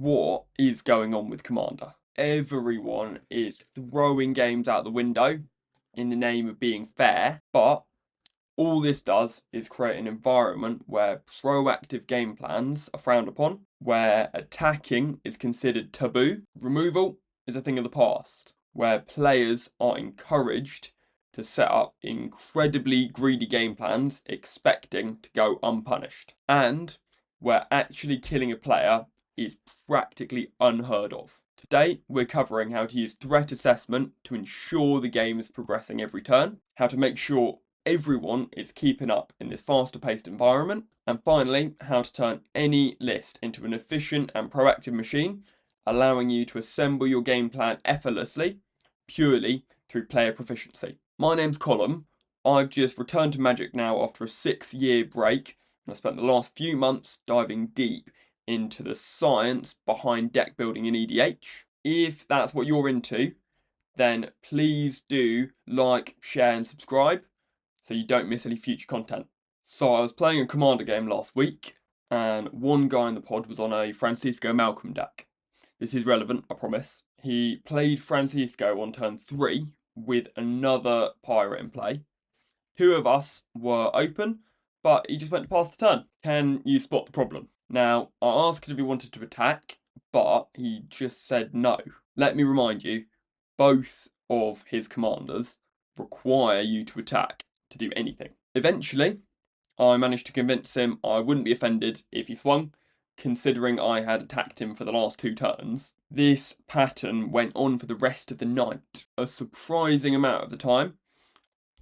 What is going on with Commander? Everyone is throwing games out the window in the name of being fair, but all this does is create an environment where proactive game plans are frowned upon, where attacking is considered taboo, removal is a thing of the past, where players are encouraged to set up incredibly greedy game plans expecting to go unpunished, and where actually killing a player is practically unheard of. Today, we're covering how to use threat assessment to ensure the game is progressing every turn, how to make sure everyone is keeping up in this faster paced environment, and finally, how to turn any list into an efficient and proactive machine, allowing you to assemble your game plan effortlessly, purely through player proficiency. My name's Colin. I've just returned to Magic now after a 6-year break, and I spent the last few months diving deep into the science behind deck building in EDH. If that's what you're into, then please do like, share and subscribe so you don't miss any future content. So I was playing a Commander game last week, and one guy in the pod was on a Francisco Malcolm deck. This is relevant, I promise. He played Francisco on turn 3 with another pirate in play. Two of us were open, but he just went to pass the turn. Can you spot the problem? Now, I asked if he wanted to attack, but he just said no. Let me remind you, both of his commanders require you to attack to do anything. Eventually, I managed to convince him I wouldn't be offended if he swung, considering I had attacked him for the last 2 turns. This pattern went on for the rest of the night. A surprising amount of the time,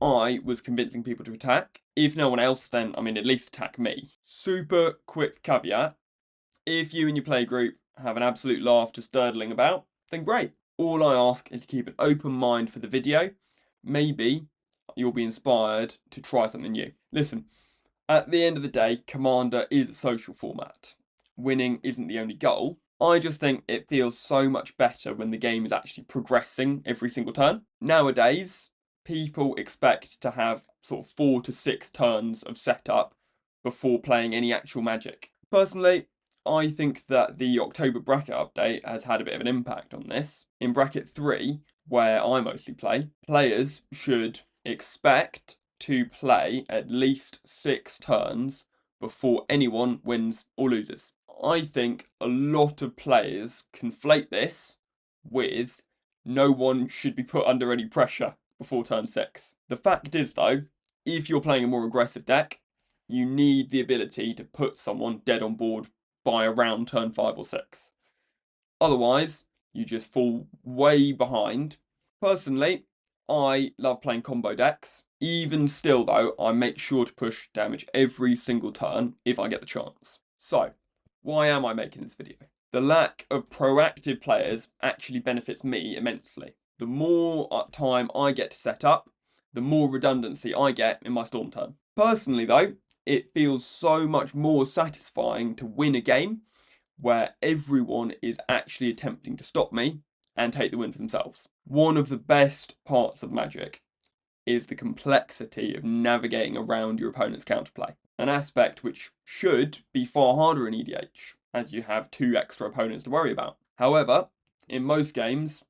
I was convincing people to attack. If no one else, then, at least attack me. Super quick caveat. If you and your play group have an absolute laugh just durdling about, then great. All I ask is to keep an open mind for the video. Maybe you'll be inspired to try something new. Listen, at the end of the day, Commander is a social format. Winning isn't the only goal. I just think it feels so much better when the game is actually progressing every single turn. Nowadays, people expect to have sort of 4 to 6 turns of setup before playing any actual Magic. Personally, I think that the October bracket update has had a bit of an impact on this. In bracket 3, where I mostly play, players should expect to play at least 6 turns before anyone wins or loses. I think a lot of players conflate this with no one should be put under any pressure before turn 6. The fact is though, if you're playing a more aggressive deck, you need the ability to put someone dead on board by around turn 5 or 6. Otherwise, you just fall way behind. Personally, I love playing combo decks. Even still though, I make sure to push damage every single turn if I get the chance. So, why am I making this video? The lack of proactive players actually benefits me immensely. The more time I get to set up, the more redundancy I get in my Storm turn. Personally though, it feels so much more satisfying to win a game where everyone is actually attempting to stop me and take the win for themselves. One of the best parts of Magic is the complexity of navigating around your opponent's counterplay. An aspect which should be far harder in EDH, as you have 2 extra opponents to worry about. However, in most games,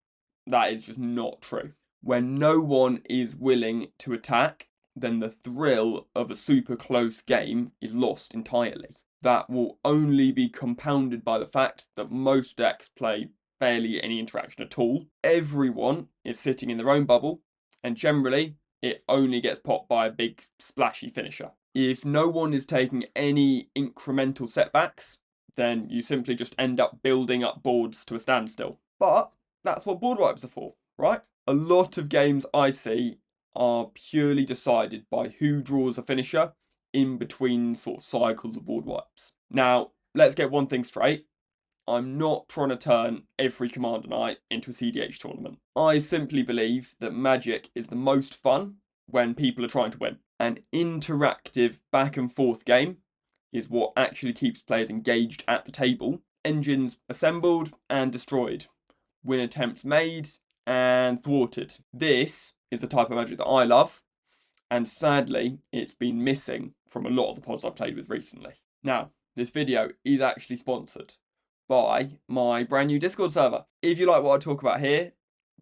that is just not true. When no one is willing to attack, then the thrill of a super close game is lost entirely. That will only be compounded by the fact that most decks play barely any interaction at all. Everyone is sitting in their own bubble, and generally, it only gets popped by a big splashy finisher. If no one is taking any incremental setbacks, then you simply just end up building up boards to a standstill. But that's what board wipes are for, right? A lot of games I see are purely decided by who draws a finisher in between sort of cycles of board wipes. Now, let's get one thing straight. I'm not trying to turn every Commander night into a CDH tournament. I simply believe that Magic is the most fun when people are trying to win. An interactive back and forth game is what actually keeps players engaged at the table. Engines assembled and destroyed. Win attempts made and thwarted. This is the type of Magic that I love, and sadly, it's been missing from a lot of the pods I've played with recently. Now, this video is actually sponsored by my brand new Discord server. If you like what I talk about here,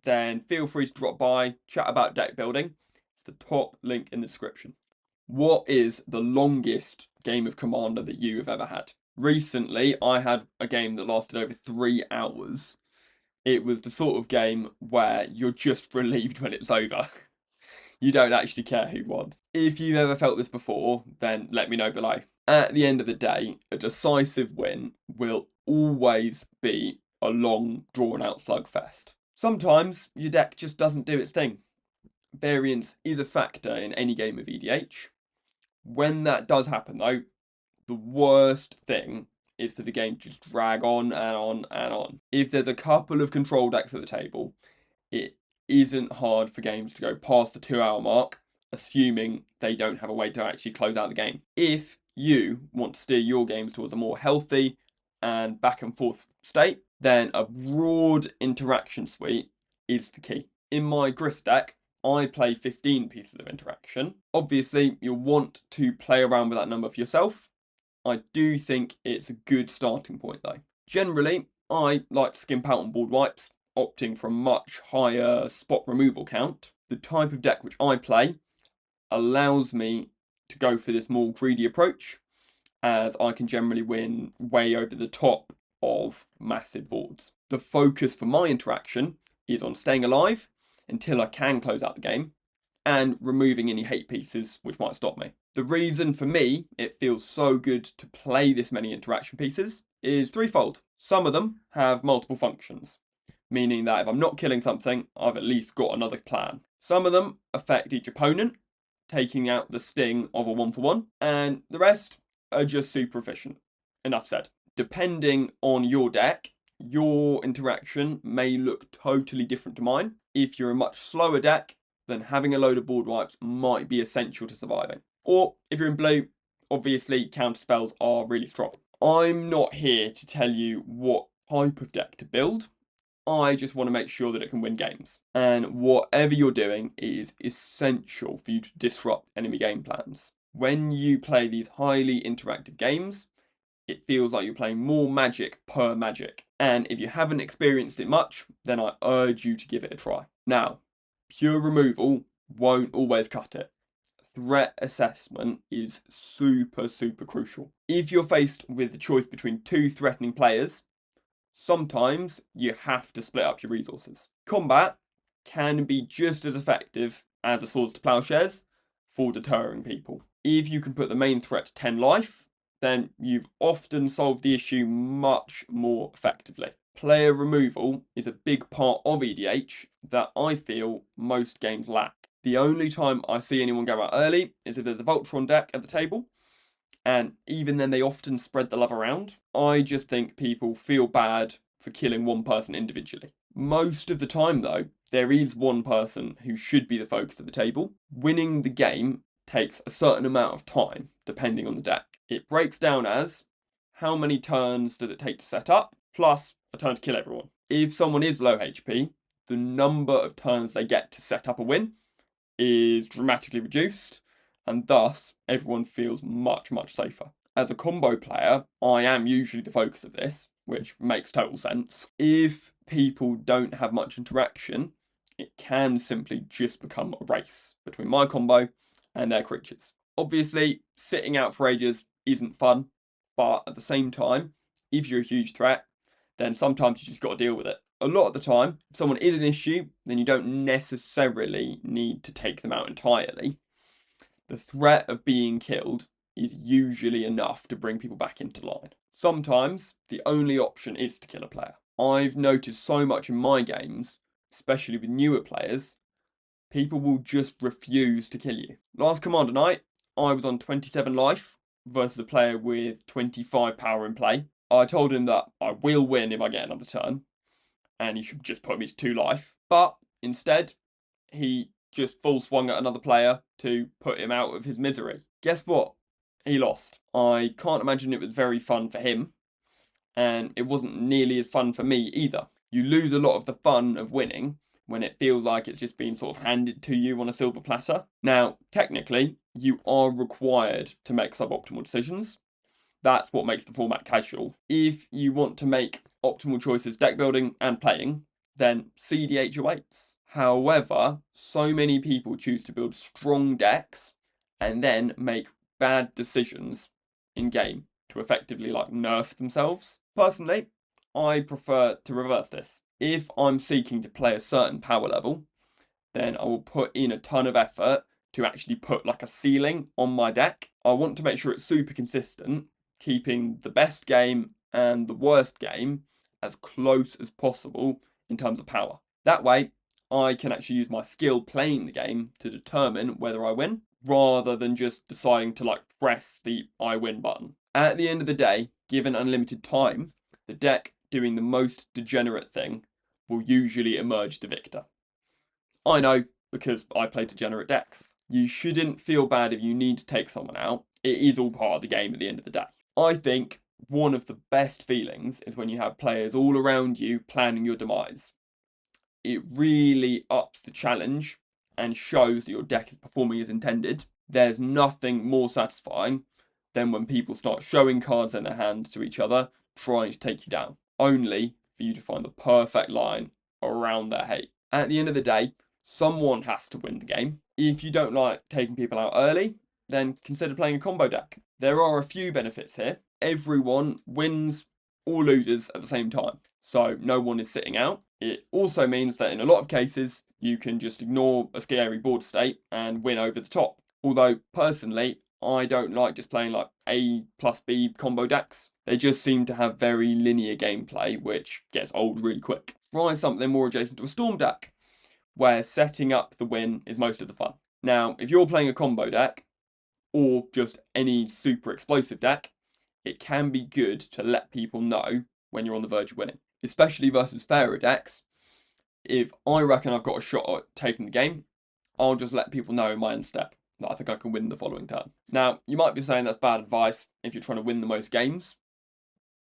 then feel free to drop by, chat about deck building. It's the top link in the description. What is the longest game of Commander that you have ever had? Recently, I had a game that lasted over 3 hours. It was the sort of game where you're just relieved when it's over. You don't actually care who won. If you've ever felt this before, then let me know below. At the end of the day, a decisive win will always be a long, drawn-out slugfest. Sometimes your deck just doesn't do its thing. Variance is a factor in any game of EDH. When that does happen, though, the worst thing is for the game to just drag on and on and on. If there's a couple of control decks at the table, it isn't hard for games to go past the 2-hour mark, assuming they don't have a way to actually close out the game. If you want to steer your games towards a more healthy and back and forth state, then a broad interaction suite is the key. In my Grist deck, I play 15 pieces of interaction. Obviously, you'll want to play around with that number for yourself. I do think it's a good starting point though. Generally, I like to skimp out on board wipes, opting for a much higher spot removal count. The type of deck which I play allows me to go for this more greedy approach, as I can generally win way over the top of massive boards. The focus for my interaction is on staying alive until I can close out the game, and removing any hate pieces which might stop me. The reason for me it feels so good to play this many interaction pieces is threefold. Some of them have multiple functions, meaning that if I'm not killing something, I've at least got another plan. Some of them affect each opponent, taking out the sting of a 1-for-1, and the rest are just super efficient. Enough said. Depending on your deck, your interaction may look totally different to mine. If you're a much slower deck, then having a load of board wipes might be essential to surviving. Or if you're in blue, obviously counter spells are really strong. I'm not here to tell you what type of deck to build. I just want to make sure that it can win games. And whatever you're doing is essential for you to disrupt enemy game plans. When you play these highly interactive games, it feels like you're playing more Magic per Magic. And if you haven't experienced it much, then I urge you to give it a try. Now, pure removal won't always cut it. Threat assessment is super crucial. If you're faced with the choice between 2 threatening players, sometimes you have to split up your resources. Combat can be just as effective as the Swords to Plowshares for deterring people. If you can put the main threat to 10 life, then you've often solved the issue much more effectively. Player removal is a big part of EDH that I feel most games lack. The only time I see anyone go out early is if there's a Voltron deck at the table, and even then they often spread the love around. I just think people feel bad for killing one person individually. Most of the time though, there is one person who should be the focus of the table. Winning the game takes a certain amount of time, depending on the deck. It breaks down as how many turns does it take to set up, plus a turn to kill everyone. If someone is low HP, the number of turns they get to set up a win is dramatically reduced, and thus everyone feels much safer. As a combo player, I am usually the focus of this, which makes total sense. If people don't have much interaction, it can simply just become a race between my combo and their creatures. Obviously, sitting out for ages isn't fun, but at the same time, if you're a huge threat, then sometimes you just got to deal with it. A lot of the time, if someone is an issue, then you don't necessarily need to take them out entirely. The threat of being killed is usually enough to bring people back into line. Sometimes, the only option is to kill a player. I've noticed so much in my games, especially with newer players, people will just refuse to kill you. Last Commander night, I was on 27 life versus a player with 25 power in play. I told him that I will win if I get another turn, and he should just put me to 2 life. But instead, he just full swung at another player to put him out of his misery. Guess what? He lost. I can't imagine it was very fun for him, and it wasn't nearly as fun for me either. You lose a lot of the fun of winning when it feels like it's just been sort of handed to you on a silver platter. Now, technically, you are required to make suboptimal decisions, That's what makes the format casual. If you want to make optimal choices deck building and playing, then CDH awaits. However, so many people choose to build strong decks and then make bad decisions in game to effectively like nerf themselves. Personally, I prefer to reverse this. If I'm seeking to play a certain power level, then I will put in a ton of effort to actually put like a ceiling on my deck. I want to make sure it's super consistent, keeping the best game and the worst game as close as possible in terms of power. That way, I can actually use my skill playing the game to determine whether I win, rather than just deciding to like press the I win button. At the end of the day, given unlimited time, the deck doing the most degenerate thing will usually emerge the victor. I know, because I play degenerate decks. You shouldn't feel bad if you need to take someone out. It is all part of the game at the end of the day. I think one of the best feelings is when you have players all around you planning your demise. It really ups the challenge and shows that your deck is performing as intended. There's nothing more satisfying than when people start showing cards in their hand to each other, trying to take you down, only for you to find the perfect line around their hate. At the end of the day, someone has to win the game. If you don't like taking people out early, then consider playing a combo deck. There are a few benefits here. Everyone wins or loses at the same time, so no one is sitting out. It also means that in a lot of cases, you can just ignore a scary board state and win over the top. Although, personally, I don't like just playing like A plus B combo decks. They just seem to have very linear gameplay, which gets old really quick. Try something more adjacent to a Storm deck, where setting up the win is most of the fun. Now, if you're playing a combo deck, or just any super explosive deck, it can be good to let people know when you're on the verge of winning. Especially versus fairer decks, if I reckon I've got a shot at taking the game, I'll just let people know in my end step that I think I can win the following turn. Now, you might be saying that's bad advice if you're trying to win the most games,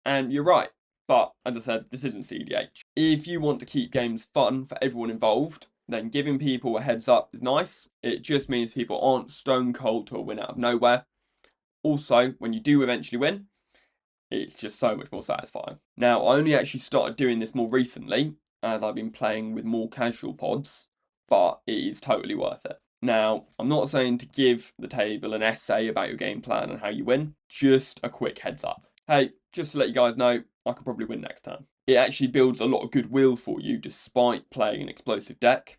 and you're right. But, as I said, this isn't CDH. If you want to keep games fun for everyone involved, then giving people a heads up is nice. It just means people aren't stone cold to a win out of nowhere. Also, when you do eventually win, it's just so much more satisfying. Now, I only actually started doing this more recently, as I've been playing with more casual pods, but it is totally worth it. Now, I'm not saying to give the table an essay about your game plan and how you win, just a quick heads up. Hey, just to let you guys know, I could probably win next turn. It actually builds a lot of goodwill for you despite playing an explosive deck,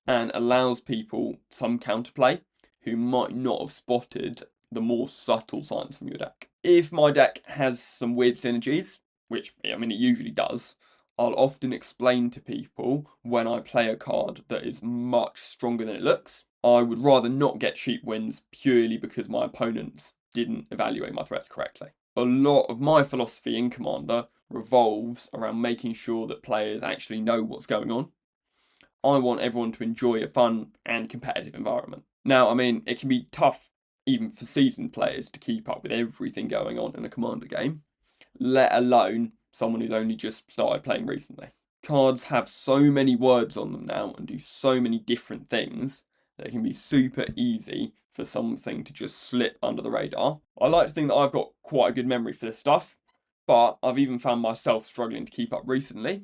and allows people some counterplay who might not have spotted the more subtle signs from your deck. If my deck has some weird synergies, which I mean it usually does, I'll often explain to people when I play a card that is much stronger than it looks. I would rather not get cheap wins purely because my opponents didn't evaluate my threats correctly. A lot of my philosophy in Commander revolves around making sure that players actually know what's going on. I want everyone to enjoy a fun and competitive environment. Now, I mean, it can be tough even for seasoned players to keep up with everything going on in a Commander game, let alone someone who's only just started playing recently. Cards have so many words on them now and do so many different things that it can be super easy for something to just slip under the radar. I like to think that I've got quite a good memory for this stuff, but I've even found myself struggling to keep up recently.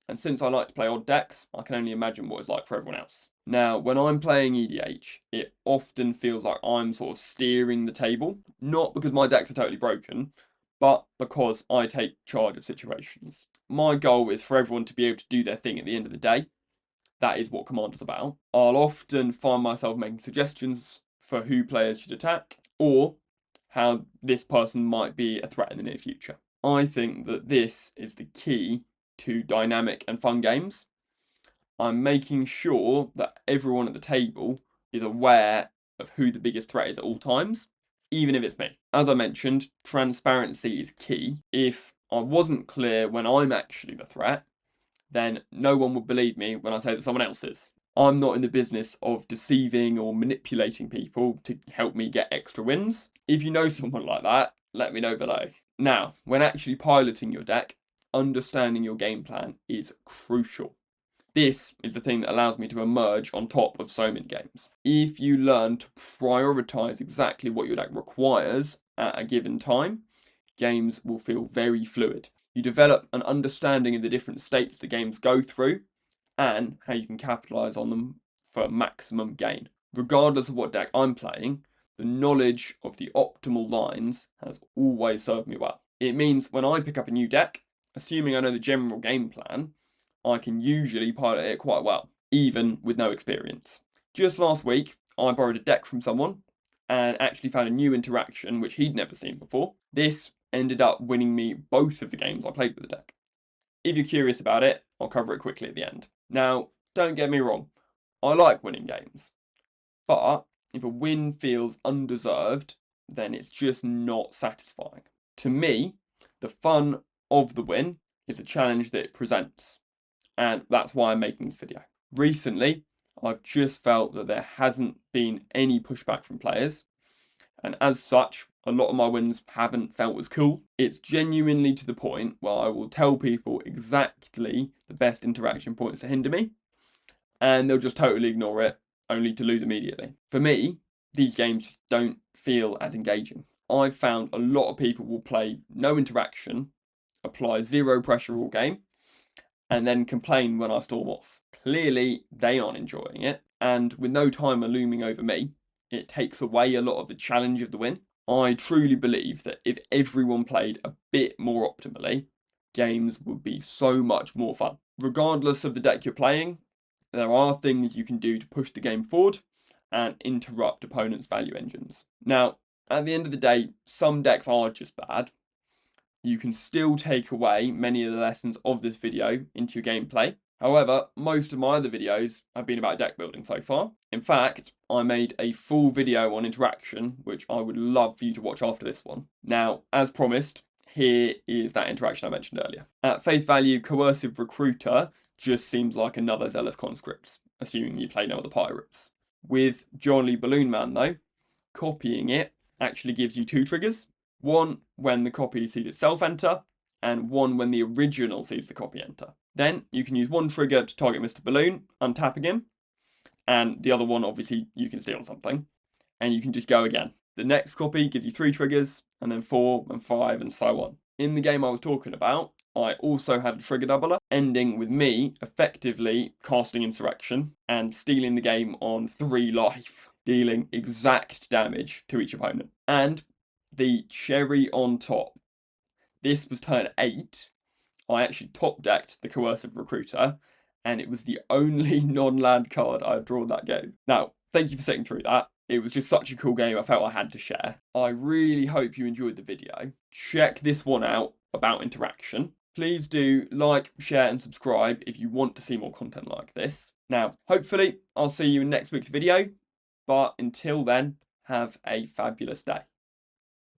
And since I like to play odd decks, I can only imagine what it's like for everyone else. Now, when I'm playing EDH, it often feels like I'm sort of steering the table, not because my decks are totally broken, but because I take charge of situations. My goal is for everyone to be able to do their thing at the end of the day. That is what Commander's about. I'll often find myself making suggestions for who players should attack, or how this person might be a threat in the near future. I think that this is the key to dynamic and fun games. I'm making sure that everyone at the table is aware of who the biggest threat is at all times, even if it's me. As I mentioned, transparency is key. If I wasn't clear when I'm actually the threat, then no one would believe me when I say that someone else is. I'm not in the business of deceiving or manipulating people to help me get extra wins. If you know someone like that, let me know below. Now, when actually piloting your deck, understanding your game plan is crucial. This is the thing that allows me to emerge on top of so many games. If you learn to prioritize exactly what your deck requires at a given time, games will feel very fluid. You develop an understanding of the different states the games go through and how you can capitalize on them for maximum gain. Regardless of what deck I'm playing, the knowledge of the optimal lines has always served me well. It means when I pick up a new deck, assuming I know the general game plan, I can usually pilot it quite well, even with no experience. Just last week, I borrowed a deck from someone and actually found a new interaction which he'd never seen before. This ended up winning me both of the games I played with the deck. If you're curious about it, I'll cover it quickly at the end. Now, don't get me wrong, I like winning games, but if a win feels undeserved, then it's just not satisfying. To me, the fun of the win is the challenge that it presents, and that's why I'm making this video. Recently, I've just felt that there hasn't been any pushback from players, and as such, a lot of my wins haven't felt as cool. It's genuinely to the point where I will tell people exactly the best interaction points to hinder me, and they'll just totally ignore it, only to lose immediately. For me, these games just don't feel as engaging. I've found a lot of people will play no interaction, apply zero pressure all game, and then complain when I storm off. Clearly, they aren't enjoying it, and with no timer looming over me, it takes away a lot of the challenge of the win. I truly believe that if everyone played a bit more optimally, games would be so much more fun. Regardless of the deck you're playing, there are things you can do to push the game forward and interrupt opponents' value engines. Now, at the end of the day, some decks are just bad. You can still take away many of the lessons of this video into your gameplay. However, most of my other videos have been about deck building so far. In fact, I made a full video on interaction, which I would love for you to watch after this one. Now, as promised, here is that interaction I mentioned earlier. At face value, Coercive Recruiter just seems like another Zealous Conscript, assuming you play no other pirates. With Jolly Balloon Man though, copying it actually gives you 2 triggers. One when the copy sees itself enter, and one when the original sees the copy enter. Then you can use one trigger to target Mr. Balloon, untapping him, and the other one obviously you can steal something, and you can just go again. The next copy gives you 3 triggers, and then 4 and 5 and so on. In the game I was talking about, I also had a trigger doubler, ending with me effectively casting Insurrection and stealing the game on 3 life, dealing exact damage to each opponent. And the cherry on top, this was turn 8. I actually top decked the Coercive Recruiter, and it was the only non-land card I've drawn that game. Now, thank you for sitting through that. It was just such a cool game, I felt I had to share. I really hope you enjoyed the video. Check this one out about interaction. Please do like, share and subscribe if you want to see more content like this. Now, hopefully, I'll see you in next week's video, but until then, have a fabulous day.